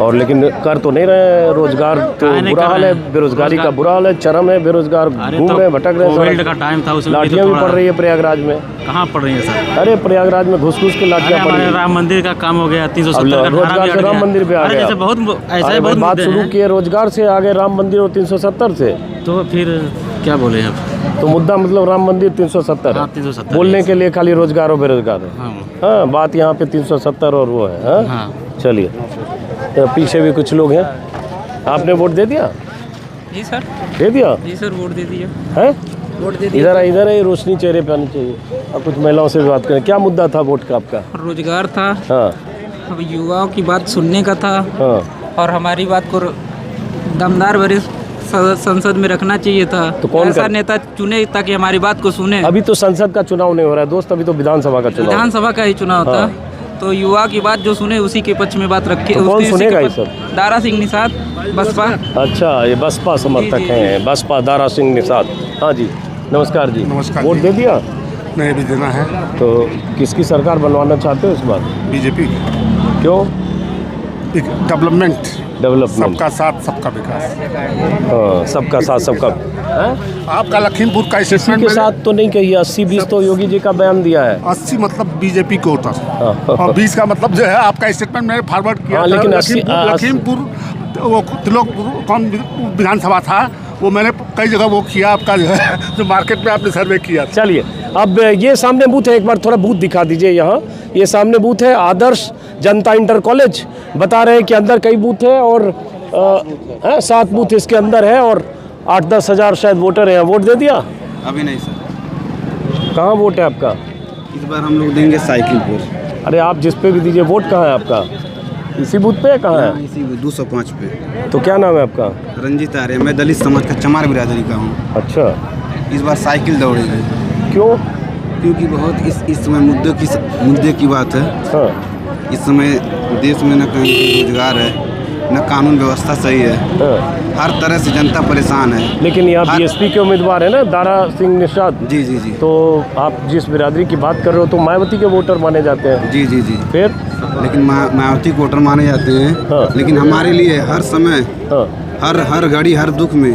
और लेकिन कर तो नहीं रहे, रोजगार तो बुरा हाल है, बेरोजगारी का बुरा हाल है, चरम है, बेरोजगार घूम रहे, भटक रहे। कोविड का टाइम था, उसमें लाठियाँ भी पड़ रही है प्रयागराज में। कहाँ पड़ रही है सर? अरे प्रयागराज में घुस घुस के लाठियाँ पड़ रही है। राम मंदिर का काम हो गया, 370 का रोजगार से राम मंदिर पे आ गया। बहुत ऐसा बहुत बात शुरू किए रोजगार से, आगे राम मंदिर और 370 से, तो फिर क्या बोले अब? तो मुद्दा मतलब राम मंदिर 370 हाँ, 370 बोलने के लिए खाली रोजगार और बेरोजगार है। हाँ, बात यहाँ पे 370 और वो है। हाँ, चलिए, तो पीछे भी कुछ लोग हैं। आपने वोट दे दिया? जी सर। दे दिया? जी सर, वोट दे दिया है। वोट दे दिया। इधर है, रोशनी चेहरे पे आनी चाहिए। अब कुछ महिलाओं से भी बात करें। क्या मुद्दा था वोट का आपका? रोजगार था। हाँ। अब युवाओं की बात सुनने का था। हाँ। और हमारी बात को दमदार भरे संसद में रखना चाहिए था। तो कौन ऐसा नेता चुने ताकि हमारी बात को सुने। अभी तो संसद का चुनाव नहीं हो रहा है दोस्त, अभी तो विधानसभा का चुनाव। विधानसभा का ही चुनाव था। तो युवा की बात जो सुने उसी के पक्ष में बात रखे। तो कौन सुनेगा ये सब? दारा सिंह निषाद, बसपा। अच्छा, ये बसपा समर्थक हैं। बसपा, दारा सिंह निषाद। हाँ जी, नमस्कार जी। नमस्कार। वोट दे दिया? नहीं, अभी देना है। तो किसकी सरकार बनवाना चाहते हो इस बार? बीजेपी। क्यों? डेवलपमेंट। सबका साथ सबका विकास। हाँ, सबका साथ सबका। आपका लखीमपुर का स्टेटमेंट के साथ तो नहीं कहिए। 80-20 तो योगी जी का बयान दिया है। 80 मतलब बीजेपी को होता है और 20 का मतलब जो है आपका स्टेटमेंट मैंने फॉरवर्ड किया। हाँ, लेकिन लखीमपुर वो तिलोकपुर कौन विधानसभा था, वो मैंने कई जगह वो किया आपका जो है, जो मार्केट में आपने सर्वे किया। चलिए, अब ये सामने बूथ है, एक बार थोड़ा बूथ दिखा दीजिए। यहाँ ये सामने बूथ है आदर्श जनता इंटर कॉलेज। बता रहे हैं कि अंदर कई बूथ है और 7 बूथ इसके अंदर है और 8-10 हज़ार शायद वोटर हैं। वोट दे दिया? अभी नहीं सर। कहाँ वोट है आपका? इस बार हम लोग देंगे साइकिलपुर। अरे आप जिस पे भी दीजिए। वोट कहाँ है आपका? इसी बूथ पे? कहाँ है? इसी 205 पे। तो क्या नाम है आपका? रंजीत आर्य। मैं दलित समाज का चमार बिरादरी का हूँ। अच्छा। इस बार साइकिल दौड़ेगी। क्यों? क्योंकि बहुत इस समय मुद्दे की बात है। हाँ। इस समय देश में न कहीं रोजगार है, न कानून व्यवस्था सही है। हर तरह से जनता परेशान है। लेकिन यहाँ बीएसपी के उम्मीदवार है ना, दारा सिंह निषाद। जी जी जी। तो आप जिस बिरादरी की बात कर रहे हो तो मायावती के वोटर माने जाते हैं। जी जी जी। फिर लेकिन मायावती के वोटर माने जाते हैं। हाँ। लेकिन हमारे लिए हर समय, हर घड़ी, हर दुख में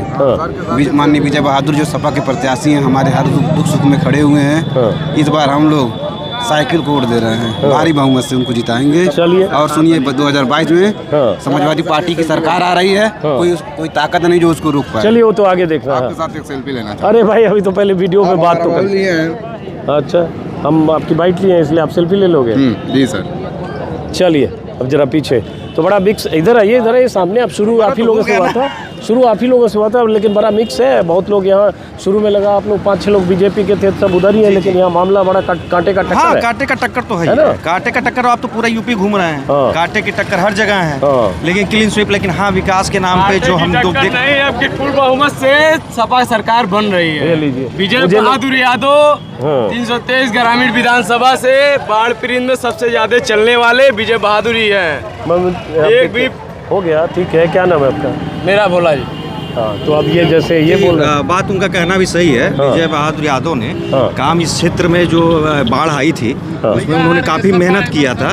माननीय विजय बहादुर जो सपा के प्रत्याशी हैं, हमारे हर दुख सुख में खड़े हुए हैं। इस बार हम लोग साइकिल को वोट दे रहे हैं। भारी बहुमत से उनको जिताएंगे। चलिए, और सुनिए 2022 में समाजवादी पार्टी की सरकार आ रही है। कोई ताकत नहीं जो उसको रोक पाए। चलिए, वो तो आगे देखना है। आपके साथ एक सेल्फी लेना चाहता हूं। अरे भाई, अभी तो पहले वीडियो में बात तो कर। अच्छा, हम आपकी बाइट लिए हैं इसलिए आप सेल्फी ले लोगे? जी सर। चलिए, अब जरा पीछे तो बड़ा मिक्स। इधर आइए, सामने। अब शुरू आप ही लोगों से हुआ था, लेकिन बड़ा मिक्स है। बहुत लोग यहाँ शुरू में लगा, आप लोग 5-6 लोग बीजेपी के थे, सब उधर ही है। लेकिन यहाँ मामला बड़ा कांटे का टक्कर हाँ, है। कांटे का टक्कर तो है ना? कांटे का टक्कर। आप तो पूरा यूपी घूम रहे हैं। कांटे की टक्कर हर जगह है। लेकिन क्लीन स्वीप। लेकिन हाँ, विकास के नाम पे जो हम लोग नहीं, आपकी फुल बहुमत से सपा सरकार बन रही है। विजय बहादुर यादव 323 ग्रामीण विधानसभा से बाढ़ पीड़ित में सबसे ज्यादा चलने वाले विजय बहादुर ही है। एक भी हो गया। ठीक है, क्या नाम है आपका? मेरा भोला जी। हाँ, तो अब ये जैसे ये बोल रहे हैं, बात उनका कहना भी सही है। विजय बहादुर यादव ने काम इस क्षेत्र में जो बाढ़ आई थी उसमें उन्होंने काफी मेहनत किया था।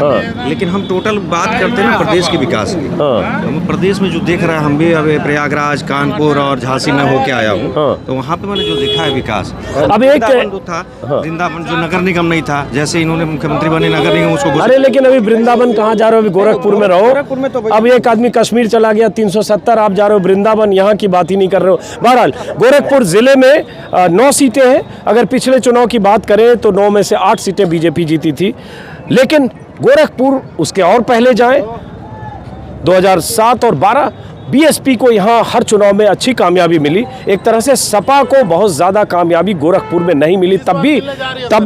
लेकिन हम टोटल बात करते हैं ना प्रदेश के विकास की। हम प्रदेश में जो देख रहे हैं, हम भी अब प्रयागराज, कानपुर और झांसी में होके आया हूँ। तो वहाँ पे मैंने जो देखा है विकास, अब एक जो था वृंदावन, जो नगर निगम नहीं था, जैसे इन्होंने मुख्यमंत्री बने नगर निगम उसको। अरे लेकिन अभी वृंदावन कहाँ जा रहे हो? अभी गोरखपुर में रहो। अब एक आदमी कश्मीर चला गया 370, आप जा रहे हो वृंदावन, यहाँ की बात ही नहीं कर रहे हो। बहरहाल, गोरखपुर जिले में 9 सीटें हैं। अगर पिछले चुनाव की बात करें तो 9 में से 8 सीटें बीजेपी जीती थी। लेकिन गोरखपुर उसके और पहले जाएं 2007 और 12 बीएसपी को यहाँ हर चुनाव में अच्छी कामयाबी मिली। एक तरह से सपा को बहुत ज़्यादा कामयाबी गोरखपुर में नहीं मिली, तब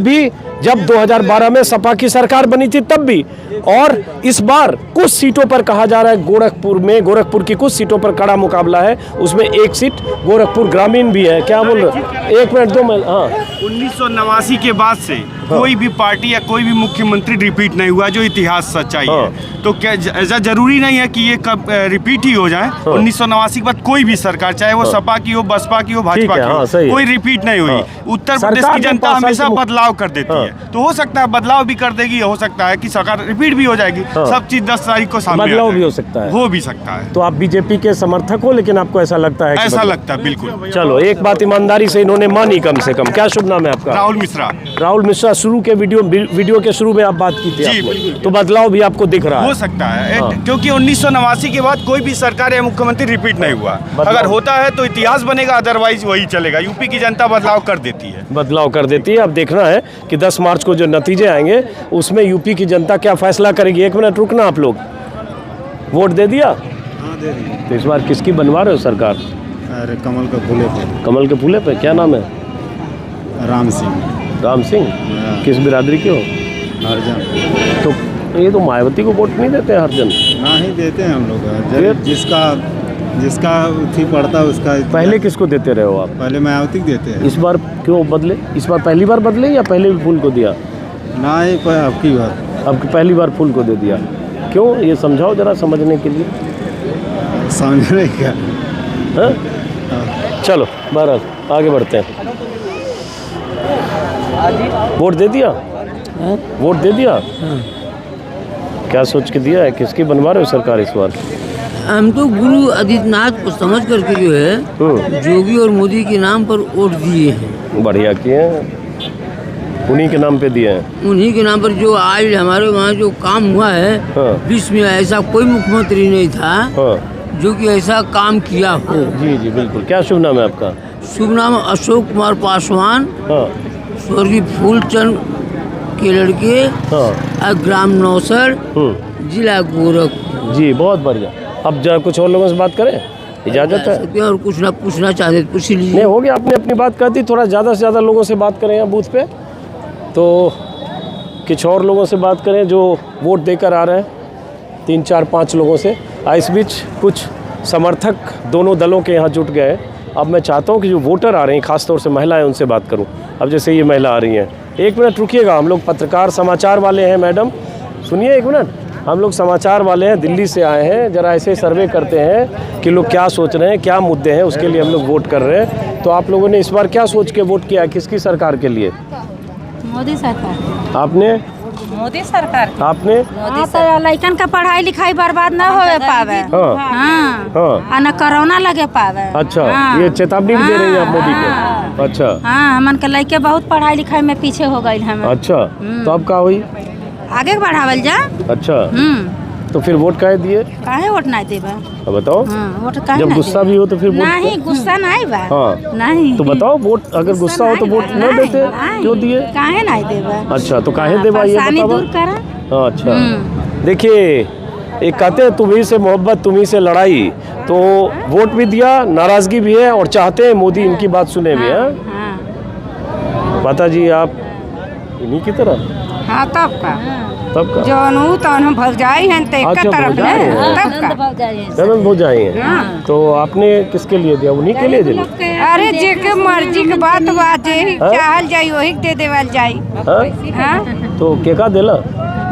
भी जब 2012 में सपा की सरकार बनी थी तब भी। और इस बार कुछ सीटों पर कहा जा रहा है गोरखपुर की कुछ सीटों पर कड़ा मुकाबला है, उसमें एक सीट गोरखपुर ग्रामीण भी है। क्या बोल रहे, 1 मिनट 2 मिनट। हाँ, 1989 के बाद से कोई भी पार्टी या कोई भी मुख्यमंत्री रिपीट नहीं हुआ, जो इतिहास सच्चाई है। तो क्या ऐसा जरूरी नहीं है कि ये कब रिपीट ही हो जाए। 1989 के बाद कोई भी सरकार, चाहे वो सपा की हो, बसपा की हो, भाजपा की हो, कोई रिपीट नहीं हुई। उत्तर प्रदेश की जनता हमेशा बदलाव कर देती है, तो हो सकता है बदलाव भी कर देगी, हो सकता है कि सरकार रिपीट भी हो जाएगी। सब चीज 10 तारीख को सामने बदलाव भी हो सकता है, हो भी सकता है। तो आप बीजेपी के समर्थक हो, लेकिन आपको ऐसा लगता है? ऐसा लगता है, बिल्कुल। चलो, एक बात ईमानदारी से इन्होंने मानी कम से कम। क्या शुभ नाम है आपका? राहुल मिश्रा। राहुल मिश्रा, शुरू के वीडियो के शुरू में आप बात की थी, तो बदलाव भी आपको दिख रहा है? हो सकता है, क्योंकि 1989 के बाद कोई भी सरकार या मुख्यमंत्री रिपीट नहीं हुआ। अगर होता है तो इतिहास बनेगा, अदरवाइज वही चलेगा। यूपी की जनता बदलाव कर देती है। अब देखना है कि 10 मार्च को जो नतीजे आएंगे उसमें यूपी की जनता क्या फैसला करेगी। 1 मिनट रुकना आप लोग। वोट दे दिया? हाँ, दे दिया। तो इस बार किसकी बनवा रहे हो सरकार? अरे कमल के फूले पे। कमल के फूले पे? क्या नाम है? राम सिंह। राम सिंह? किस बिरादरी के हो? हरजन। तो ये तो मायावती को वोट नहीं देते हरजन? ना ही देते हैं हम लोग, जिसका उठी पड़ता है उसका। पहले किसको देते रहे हो आप? पहले मायावती को देते हैं। इस बार क्यों बदले? इस बार पहली बार बदले या पहले भी फूल को दिया? ना ही अब की बार। अब पहली बार फूल को दे दिया, क्यों? ये समझाओ जरा, समझने के लिए। समझने क्या? चलो बहरहाल आगे बढ़ते हैं। वोट दे दिया? वोट दे दिया? क्या सोच के दिया है? किसकी बनवा रहे हो सरकार इस बार? हम तो गुरु आदित्यनाथ को समझ करके जो है जोगी और मोदी के नाम पर वोट दिए हैं। बढ़िया किए हैं, उन्हीं के नाम पे दिए हैं। उन्हीं के नाम पर जो आज हमारे वहाँ जो काम हुआ है, विश्व में ऐसा कोई मुख्यमंत्री नहीं था जो कि ऐसा काम किया हो। जी जी बिल्कुल। क्या शुभ नाम है आपका? शुभ नाम अशोक कुमार पासवान, स्वर्गीय फूलचंद के लड़के, ग्राम नौसर, जिला गोरखपुर। जी बहुत बढ़िया। अब जरा कुछ और लोगों से बात करें, इजाज़त है? और कुछ ना पूछना चाहते पूछ लीजिए। नहीं, हो गया, आपने अपनी बात कर दी। थोड़ा ज़्यादा से ज़्यादा लोगों से बात करें यहाँ बूथ पे, तो कुछ और लोगों से बात करें जो वोट देकर आ रहे हैं, 3 4 5 लोगों से। इस बीच कुछ समर्थक दोनों दलों के यहाँ जुट गए। अब मैं चाहता हूँ कि जो वोटर आ रहे हैं, खासतौर से महिलाएं, उनसे बात करूँ। अब जैसे ये महिला आ रही हैं, 1 मिनट रुकिएगा, हम लोग पत्रकार समाचार वाले हैं। मैडम सुनिए 1 मिनट, हम लोग समाचार वाले हैं, दिल्ली से आए हैं, जरा ऐसे सर्वे करते हैं कि लोग क्या सोच रहे हैं, क्या मुद्दे हैं, उसके लिए हम लोग वोट कर रहे हैं। तो आप लोगों ने इस बार क्या सोच के वोट किया, किसकी सरकार के लिए? मोदी सरकार। आपने? मोदी सरकार। आपने? लड़कन का पढ़ाई लिखाई बर्बाद ना हो पावे। हाँ। न कोरोना लगे पावे। अच्छा, ये चेतावनी भी दे रही हैं आप मोदी को? अच्छा। हाँ, हमन के लड़के बहुत पढ़ाई लिखाई में पीछे हो गए हैं। अच्छा, तो अब क्या हुई? आगे बढ़ावल जा। अच्छा, तो फिर वोट काहे दिए? काहे वोट नहीं देबा? अब बताओ। वोट काहे जब गुस्सा भी हो तो फिर वोट? नहीं, गुस्सा नहीं बा। हाँ, नहीं। तो बताओ, वोट अगर गुस्सा हो तो वोट न देते, क्यों दिए? काहे नहीं देबा? अच्छा, तो काहे देबा ये बताओ। दूर करा। अच्छा, देखिए, एक कहते हैं तुम्ही से मोहब्बत तुम्ही से लड़ाई, तो वोट भी दिया, नाराजगी भी है, और चाहते हैं मोदी इनकी बात सुने भी है। माता जी आप इन्हीं की तरह? हाँ, तब का जो तो भौजाई हैं तो एक तरफ ननद भौजाई हैं। तो आपने किसके लिए दिया? उन्हीं के लिए दिया? अरे जे के मर्जी के बात बाजे चाहल जाई वही दे देवल जाई। तो के का देला?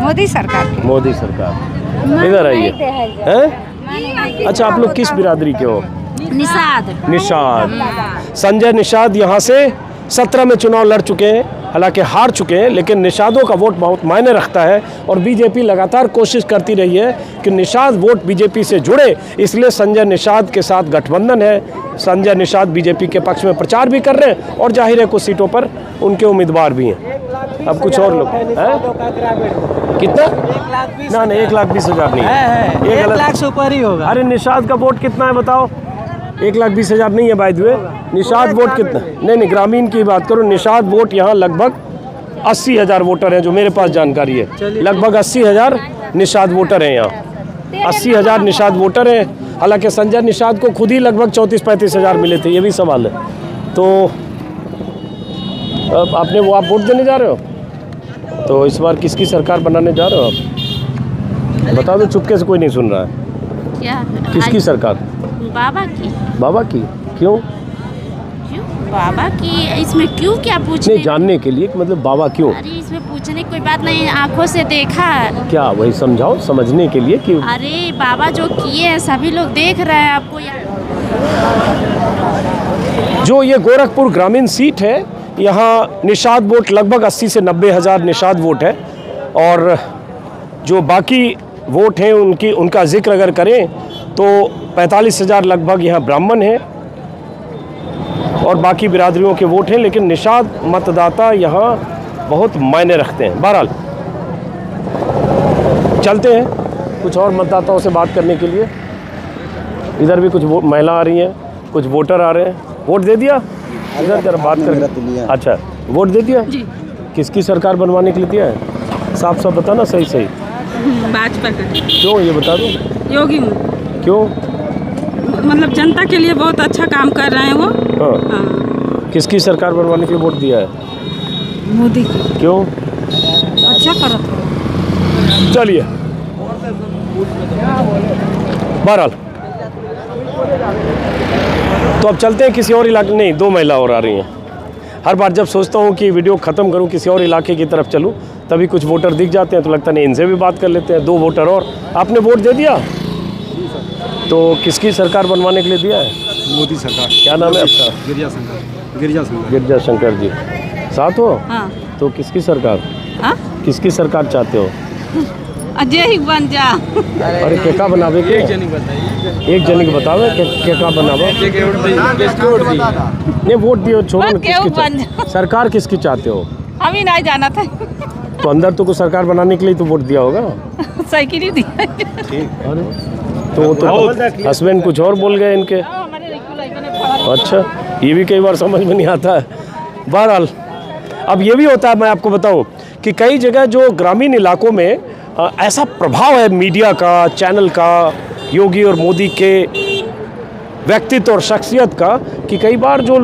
मोदी सरकार। मोदी सरकार। इधर आइए। हैं? अच्छा, आप लोग किस बिरादरी के हो? निषाद। निषाद। संजय निषाद यहाँ से 17 में चुनाव लड़ चुके हैं, हालांकि हार चुके हैं, लेकिन निषादों का वोट बहुत मायने रखता है। और बीजेपी लगातार कोशिश करती रही है कि निषाद वोट बीजेपी से जुड़े, इसलिए संजय निषाद के साथ गठबंधन है। संजय निषाद बीजेपी के पक्ष में प्रचार भी कर रहे हैं, और जाहिर है कुछ सीटों पर उनके उम्मीदवार भी हैं। अब कुछ और लोग हैं। कितना? ना नहीं, 1,20,000 नहीं है, 1 लाख से ऊपर ही होगा। अरे निषाद का वोट कितना है बताओ? 1,20,000 नहीं है by the way. Nishad vote कितना? नहीं, ग्रामीण की बात करो। निषाद वोट यहाँ लगभग 80,000 वोटर हैं, जो मेरे पास जानकारी है। लगभग 80,000 निषाद वोटर हैं यहाँ। 80,000 निषाद वोटर हैं। हालांकि संजय निषाद को खुद ही लगभग 34-35 हज़ार मिले थे, ये भी सवाल है। तो अब आपने वो आप वोट देने जा रहे हो, तो इस बार किसकी सरकार बनाने जा रहे हो आप? बता दो, चुपके से कोई नहीं सुन रहा है। क्या किसकी सरकार? बाबा की। बाबा की? क्यों? बाबा की इसमें क्यों क्या पूछने? नहीं, जानने के लिए कि मतलब बाबा क्यों? अरे इसमें पूछने की कोई बात नहीं, आंखों से देखा। क्या वही समझाओ, समझने के लिए कि अरे बाबा जो किए हैं सभी लोग देख रहे हैं आपको। जो ये गोरखपुर ग्रामीण सीट है, यहाँ निषाद वोट लगभग 80 से 90 हज़ार निषाद वोट है। और जो बाकी वोट हैं उनका जिक्र अगर करें तो 45 हज़ार लगभग यहाँ ब्राह्मण हैं और बाकी बिरादरियों के वोट हैं। लेकिन निषाद मतदाता यहाँ बहुत मायने रखते हैं। बहरहाल चलते हैं कुछ और मतदाताओं से बात करने के लिए। इधर भी कुछ महिला आ रही हैं, कुछ वोटर आ रहे हैं। वोट दे दिया? इधर जरा बात कर। अच्छा, वोट दे दिया? किसकी सरकार बनवाने के लिए दिया है? साफ साफ बताना, सही सही। भाजपा का। क्यों, ये बता दो। योगी। क्यों? मतलब जनता के लिए बहुत अच्छा काम कर रहे हैं वो। हाँ। किसकी सरकार बनवाने के लिए वोट दिया है? मोदी की। क्यों? अच्छा कर रहा था। चलिए, बहरहाल तो अब चलते हैं किसी और इलाके। नहीं, 2 महिला और आ रही हैं। हर बार जब सोचता हूँ कि वीडियो ख़त्म करूँ, किसी और इलाके की तरफ चलूँ, तभी कुछ वोटर दिख जाते हैं, तो लगता नहीं इनसे भी बात कर लेते हैं। 2 वोटर और। आपने वोट दे दिया? तो किसकी सरकार बनवाने के लिए दिया है? मोदी सरकार। क्या नाम है आपका? गिरजा शंकर। गिरजा शंकर जी। साथ हो? हाँ। तो किसकी सरकार? हाँ? किसकी सरकार चाहते हो? अजय ही बन जा। अरे केका बनावे के? एक जनी के बतावे केका बनावे। नहीं, वोट दियो, छोड़ो। किसकी सरकार किसकी चाहते हो? हम ही नहीं जाना था। तो अंदर तो कुछ सरकार बनाने के लिए तो वोट दिया होगा। साइकिल ही दिया। ठीक। अरे तो हस्बैंड कुछ और बोल गए इनके। अच्छा, ये भी कई बार समझ में नहीं आता है। बहरहाल अब ये भी होता है, मैं आपको बताऊं कि कई जगह जो ग्रामीण इलाकों में ऐसा प्रभाव है मीडिया का, चैनल का, योगी और मोदी के व्यक्तित्व और शख्सियत का, कि कई बार जो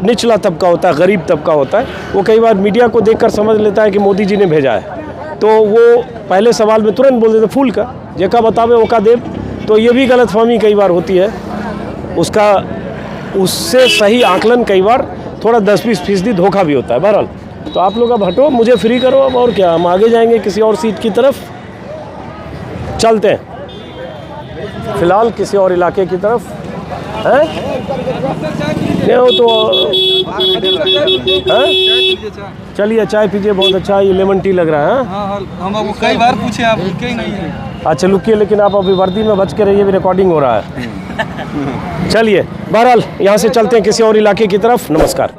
निचला तबका होता है, गरीब तबका होता है, वो कई बार मीडिया को देखकर समझ लेता है कि मोदी जी ने भेजा है। तो वो पहले सवाल में तुरंत बोल देते फूल का, जेका बतावे ओका देव। तो ये भी गलतफहमी कई बार होती है। उससे सही आकलन कई बार थोड़ा 10-20% धोखा भी होता है। बहरहाल तो आप लोग अब हटो, मुझे फ्री करो अब, और क्या, हम आगे जाएंगे किसी और सीट की तरफ। चलते हैं फिलहाल किसी और इलाके की तरफ। हैं? नहीं हो तो चलिए चाय पीजिए, बहुत अच्छा। ये लेमन टी लग रहा है। हाँ, हम आपको कई बार पूछे, आप रुके ही नहीं है। अच्छा लुकिए, लेकिन आप अभी वर्दी में बच के रहिए, भी रिकॉर्डिंग हो रहा है। चलिए, बहरहाल यहाँ से चलते हैं किसी और इलाके की तरफ। नमस्कार।